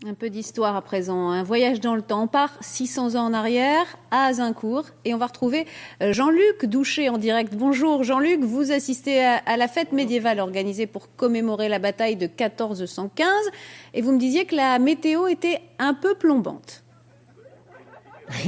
Un peu d'histoire à présent, un voyage dans le temps. On part 600 ans en arrière à Azincourt et on va retrouver Jean-Luc Douchet en direct. Bonjour Jean-Luc, vous assistez à la fête médiévale organisée pour commémorer la bataille de 1415 et vous me disiez que la météo était un peu plombante.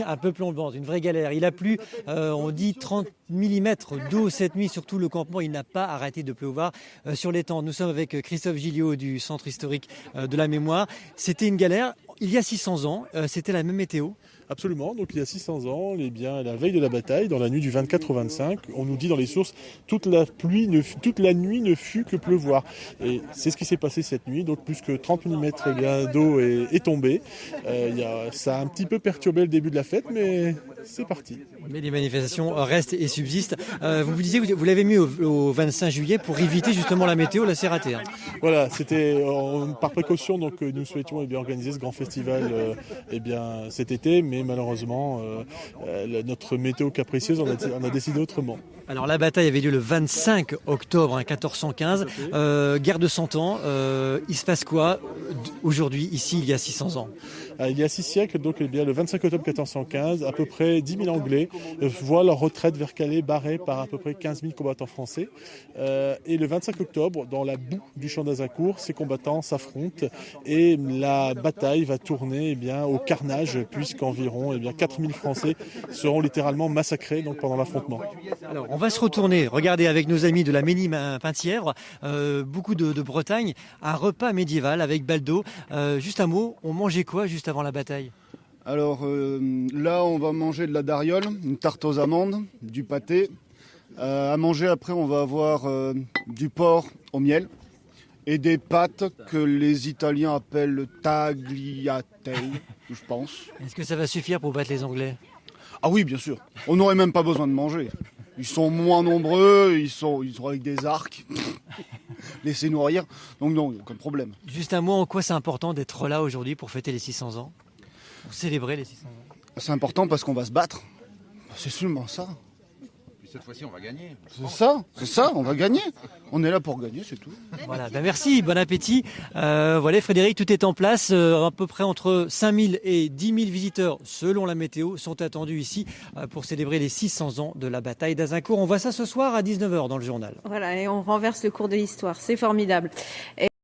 Un peu plombante, une vraie galère. Il a plu, on dit 30 mm d'eau cette nuit. Surtout le campement, il n'a pas arrêté de pleuvoir sur l'étang. Nous sommes avec Christophe Gilliot du Centre historique de la mémoire. C'était une galère. Il y a 600 ans, c'était la même météo. Absolument, donc il y a 600 ans, eh bien, à la veille de la bataille, dans la nuit du 24 au 25, on nous dit dans les sources, toute la nuit ne fut que pleuvoir. Et c'est ce qui s'est passé cette nuit, donc plus que 30 mm d'eau est tombée. Ça a un petit peu perturbé le début de la fête, mais c'est parti. Mais les manifestations restent et subsistent. Vous disiez que vous l'avez mis au 25 juillet pour éviter justement la météo, là c'est raté. Voilà, c'était par précaution, donc nous souhaitions organiser ce grand festival cet été, mais malheureusement, notre météo capricieuse en a décidé autrement. Alors la bataille avait lieu le 25 octobre 1415, guerre de 100 ans. Il se passe quoi aujourd'hui, ici, il y a 600 ans? Il y a 6 siècles, donc le 25 octobre 1415, à peu près 10 000 Anglais voient leur retraite vers Calais barrée par à peu près 15 000 combattants français. Et le 25 octobre, dans la boue du champ d'Azincourt, ces combattants s'affrontent et la bataille va tourner au carnage, puisqu'environ 4 000 Français seront littéralement massacrés pendant l'affrontement. Alors, on va se retourner, regardez avec nos amis de la Ménie-Penthièvre, beaucoup de Bretagne, un repas médiéval avec Baldo. Juste un mot, on mangeait quoi juste avant la bataille? Alors là, on va manger de la dariole, une tarte aux amandes, du pâté. À manger après, on va avoir du porc au miel et des pâtes que les Italiens appellent tagliatelle, je pense. Est-ce que ça va suffire pour battre les Anglais? Ah oui, bien sûr. On n'aurait même pas besoin de manger. Ils sont moins nombreux, ils sont avec des arcs. Laissez-nous rire. Donc non, aucun problème. Juste un mot, en quoi c'est important d'être là aujourd'hui pour fêter les 600 ans? Pour célébrer les 600 ans? C'est important parce qu'on va se battre. C'est seulement ça. Cette fois-ci, on va gagner. C'est ça, on va gagner. On est là pour gagner, c'est tout. Voilà, merci, bon appétit. Voilà, Frédéric, tout est en place. À peu près entre 5 000 et 10 000 visiteurs, selon la météo, sont attendus ici pour célébrer les 600 ans de la bataille d'Azincourt. On voit ça ce soir à 19h dans le journal. Voilà, et on renverse le cours de l'histoire. C'est formidable.